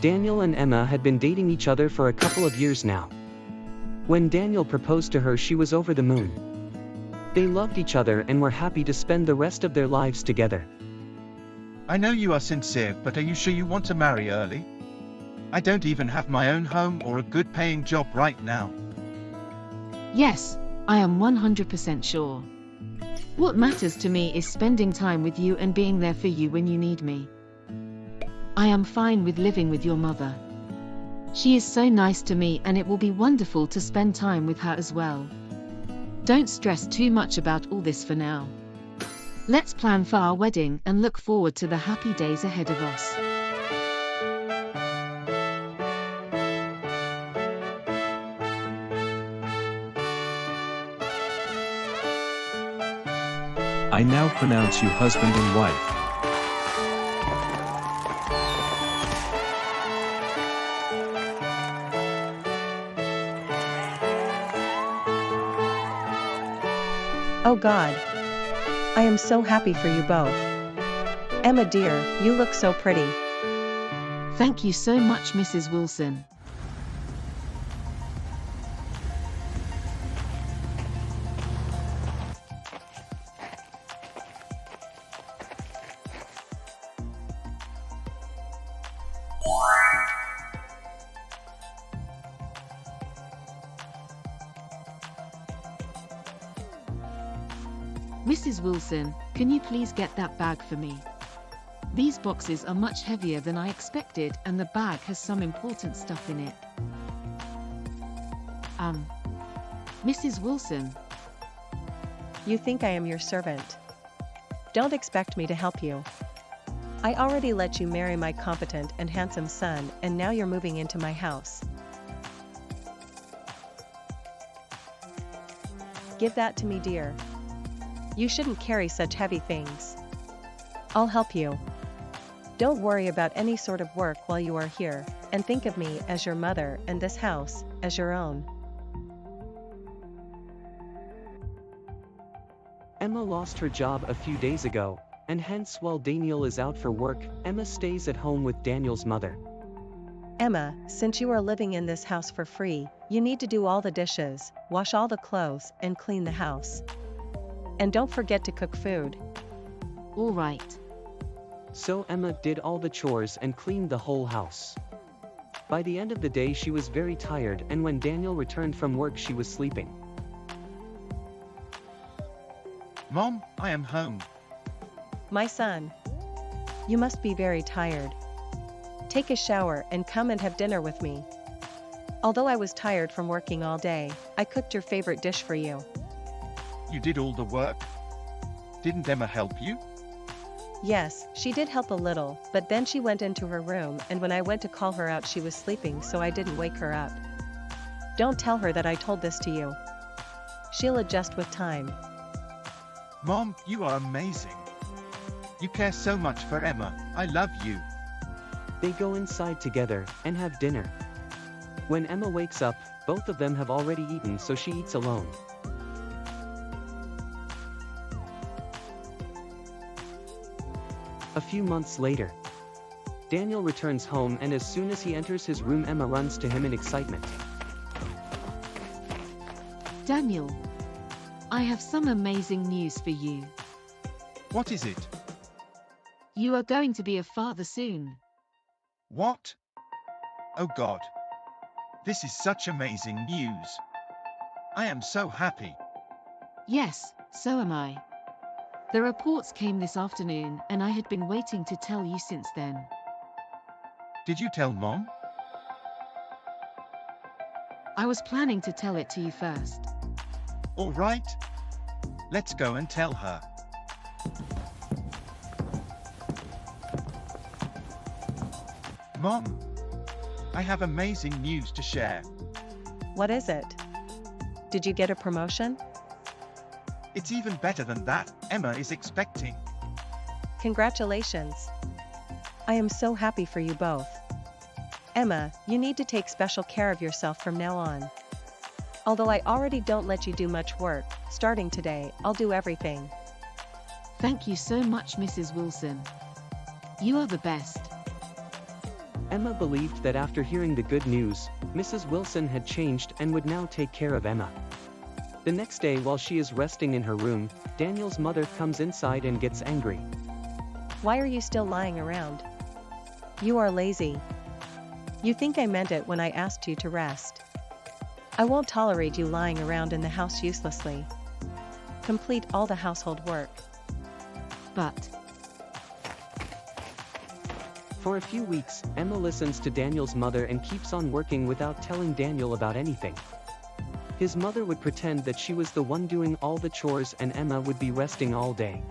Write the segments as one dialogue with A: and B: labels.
A: Daniel and Emma had been dating each other for a couple of years now. When Daniel proposed to her, she was over the moon. They loved each other and were happy to spend the rest of their lives together.
B: I know you are sincere, but are you sure you want to marry early? I don't even have my own home or a good paying job right now.
C: Yes, I am 100% sure. What matters to me is spending time with you and being there for you when you need me. I am fine with living with your mother. She is so nice to me and it will be wonderful to spend time with her as well. Don't stress too much about all this for now. Let's plan for our wedding and look forward to the happy days ahead of us.
D: I now pronounce you husband and wife.
E: Oh God. I am so happy for you both. Emma dear, you look so pretty.
C: Thank you so much, Mrs. Wilson. Mrs. Wilson, can you please get that bag for me? These boxes are much heavier than I expected and the bag has some important stuff in it. Mrs. Wilson.
E: You think I am your servant. Don't expect me to help you. I already let you marry my competent and handsome son, and now you're moving into my house. Give that to me, dear. You shouldn't carry such heavy things. I'll help you. Don't worry about any sort of work while you are here, and think of me as your mother and this house as your own.
A: Emma lost her job a few days ago, and hence while Daniel is out for work, Emma stays at home with Daniel's mother.
E: Emma, since you are living in this house for free, you need to do all the dishes, wash all the clothes, and clean the house. And don't forget to cook food.
C: All right.
A: So Emma did all the chores and cleaned the whole house. By the end of the day she was very tired, and when Daniel returned from work she was sleeping.
B: Mom, I am home.
E: My son. You must be very tired. Take a shower and come and have dinner with me. Although I was tired from working all day, I cooked your favorite dish for you.
B: You did all the work? Didn't Emma help you?
E: Yes, she did help a little, but then she went into her room, and when I went to call her out she was sleeping, so I didn't wake her up. Don't tell her that I told this to you. She'll adjust with time.
B: Mom, you are amazing. You care so much for Emma. I love you.
A: They go inside together and have dinner. When Emma wakes up, both of them have already eaten, so she eats alone. A few months later, Daniel returns home, and as soon as he enters his room, Emma runs to him in excitement.
C: Daniel, I have some amazing news for you.
B: What is it?
C: You are going to be a father soon.
B: What? Oh God. This is such amazing news. I am so happy.
C: Yes, so am I. The reports came this afternoon, and I had been waiting to tell you since then.
B: Did you tell Mom?
C: I was planning to tell it to you first.
B: All right. Let's go and tell her. Mom, I have amazing news to share.
E: What is it? Did you get a promotion?
B: It's even better than that. Emma is expecting.
E: Congratulations. I am so happy for you both. Emma, you need to take special care of yourself from now on. Although I already don't let you do much work, starting today, I'll do everything.
C: Thank you so much, Mrs. Wilson. You are the best.
A: Emma believed that after hearing the good news, Mrs. Wilson had changed and would now take care of Emma. The next day, while she is resting in her room, Daniel's mother comes inside and gets angry.
E: Why are you still lying around? You are lazy. You think I meant it when I asked you to rest. I won't tolerate you lying around in the house uselessly. Complete all the household work.
C: But
A: For a few weeks, Emma listens to Daniel's mother and keeps on working without telling Daniel about anything. His mother would pretend that she was the one doing all the chores and Emma would be resting all day.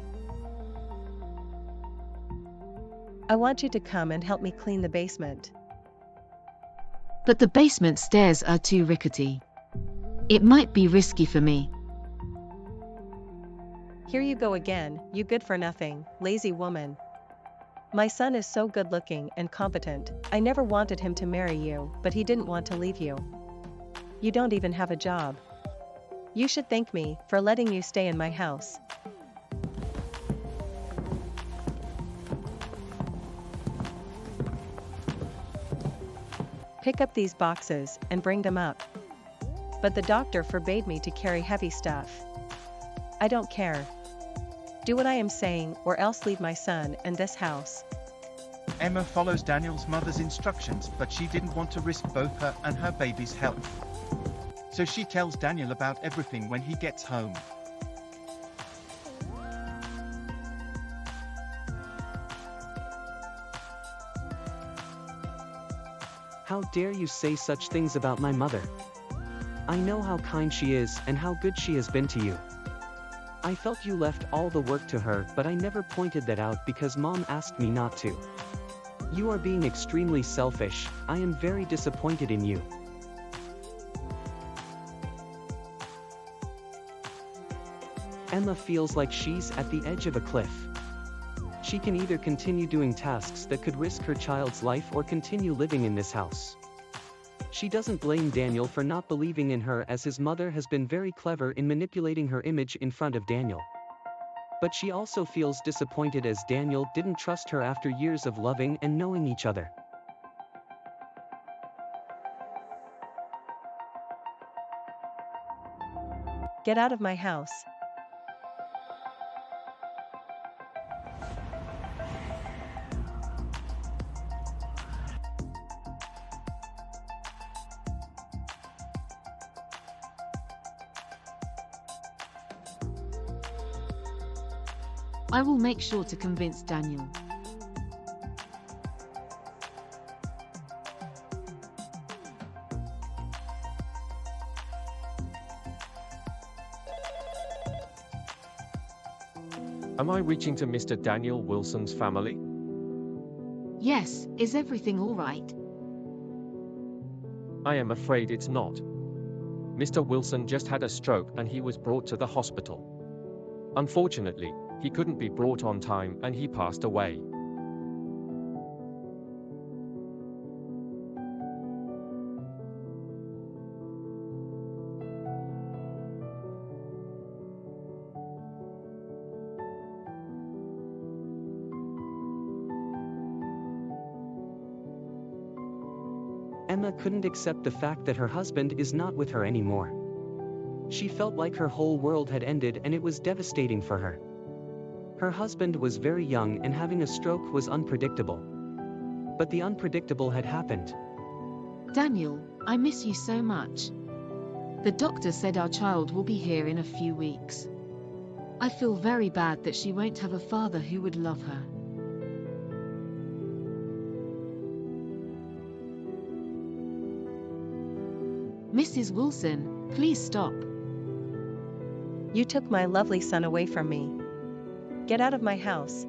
E: I want you to come and help me clean the basement.
C: the basement stairs are too rickety. It might be risky for me.
E: Here you go again, you good-for-nothing, lazy woman. My son is so good-looking and competent. I never wanted him to marry you, but he didn't want to leave you. You don't even have a job. You should thank me for letting you stay in my house. Pick up these boxes and bring them up. But the doctor forbade me to carry heavy stuff. I don't care. Do what I am saying or else leave my son and this house.
B: Emma follows Daniel's mother's instructions, but she didn't want to risk both her and her baby's health. So she tells Daniel about everything when he gets home.
A: How dare you say such things about my mother? I know how kind she is and how good she has been to you. I felt you left all the work to her, but I never pointed that out because Mom asked me not to. You are being extremely selfish. I am very disappointed in you. Emma feels like she's at the edge of a cliff. She can either continue doing tasks that could risk her child's life or continue living in this house. She doesn't blame Daniel for not believing in her, as his mother has been very clever in manipulating her image in front of Daniel. But she also feels disappointed as Daniel didn't trust her after years of loving and knowing each other.
E: Get out of my house.
C: I will make sure to convince Daniel.
F: Am I reaching to Mr. Daniel Wilson's family?
C: Yes, is everything all right?
F: I am afraid it's not. Mr. Wilson just had a stroke and he was brought to the hospital. Unfortunately, he couldn't be brought on time and he passed away.
A: Emma couldn't accept the fact that her husband is not with her anymore. She felt like her whole world had ended and it was devastating for her. Her husband was very young and having a stroke was unpredictable. But the unpredictable had happened.
C: Daniel, I miss you so much. The doctor said our child will be here in a few weeks. I feel very bad that she won't have a father who would love her. Mrs. Wilson, please stop.
E: You took my lovely son away from me. Get out of my house.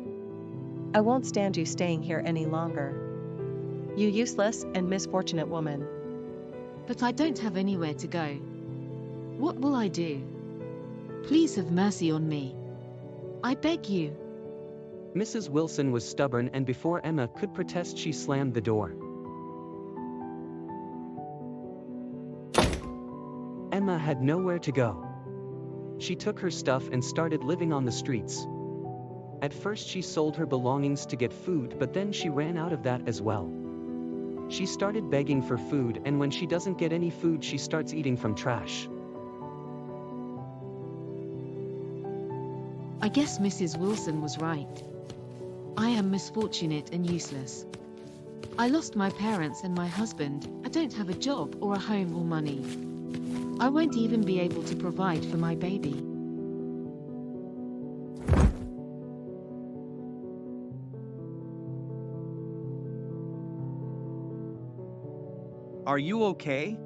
E: I won't stand you staying here any longer. You useless and misfortunate woman.
C: But I don't have anywhere to go. What will I do? Please have mercy on me. I beg you.
A: Mrs. Wilson was stubborn and before Emma could protest she slammed the door. Emma had nowhere to go. She took her stuff and started living on the streets. At first she sold her belongings to get food, but then she ran out of that as well. She started begging for food, and when she doesn't get any food, she starts eating from trash.
C: I guess Mrs. Wilson was right. I am misfortunate and useless. I lost my parents and my husband. I don't have a job or a home or money. I won't even be able to provide for my baby.
G: Are you okay?